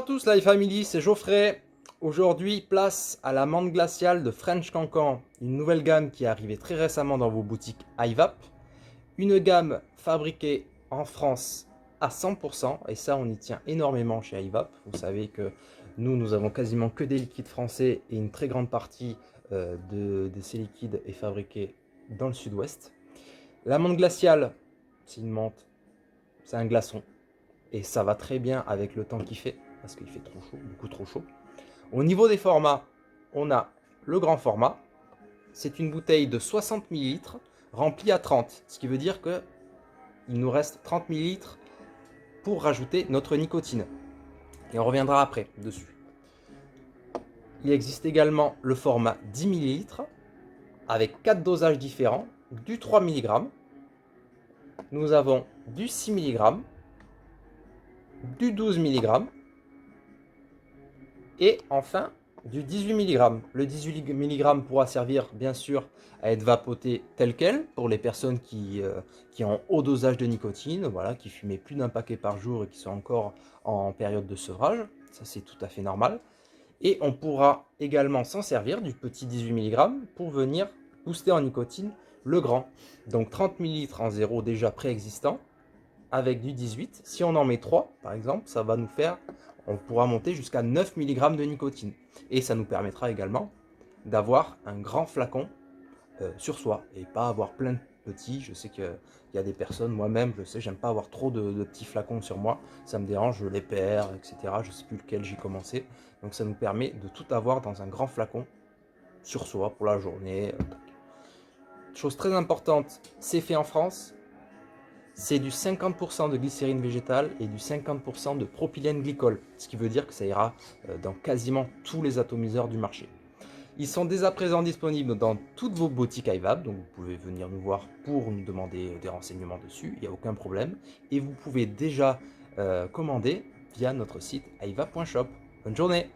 tous, Life Family, c'est Geoffrey. Aujourd'hui, place à la menthe glaciale de French Cancan, une nouvelle gamme qui est arrivée très récemment dans vos boutiques iVap. Une gamme fabriquée en France à 100%, et ça, on y tient énormément chez iVap. Vous savez que nous avons quasiment que des liquides français et une très grande partie de ces liquides est fabriquée dans le sud-ouest. La menthe glaciale, c'est une menthe, c'est un glaçon. Et ça va très bien avec le temps qu'il fait, parce qu'il fait trop chaud, beaucoup trop chaud. Au niveau des formats, on a le grand format. C'est une bouteille de 60 ml remplie à 30, ce qui veut dire qu'il nous reste 30 ml pour rajouter notre nicotine. Et on reviendra après dessus. Il existe également le format 10 ml avec 4 dosages différents, du 3 mg. Nous avons du 6 mg, du 12 mg et enfin du 18 mg. Le 18 mg pourra servir bien sûr à être vapoté tel quel pour les personnes qui ont haut dosage de nicotine, voilà, qui fumaient plus d'un paquet par jour et qui sont encore en période de sevrage. Ça, c'est tout à fait normal. Et on pourra également s'en servir du petit 18 mg pour venir booster en nicotine le grand. Donc 30 ml en zéro déjà préexistant avec du 18. Si on en met 3 par exemple, ça va nous faire, on pourra monter jusqu'à 9 mg de nicotine. Et ça nous permettra également d'avoir un grand flacon sur soi et pas avoir plein de petits. Je sais qu'il y a des personnes, moi-même, je sais, j'aime pas avoir trop de petits flacons sur moi. Ça me dérange, je les perds, etc. Je sais plus lequel j'ai commencé. Donc ça nous permet de tout avoir dans un grand flacon sur soi pour la journée. Chose très importante, c'est fait en France. C'est du 50% de glycérine végétale et du 50% de propylène glycol, ce qui veut dire que ça ira dans quasiment tous les atomiseurs du marché. Ils sont dès à présent disponibles dans toutes vos boutiques iVap, donc vous pouvez venir nous voir pour nous demander des renseignements dessus, il n'y a aucun problème. Et vous pouvez déjà commander via notre site iVap.shop. Bonne journée!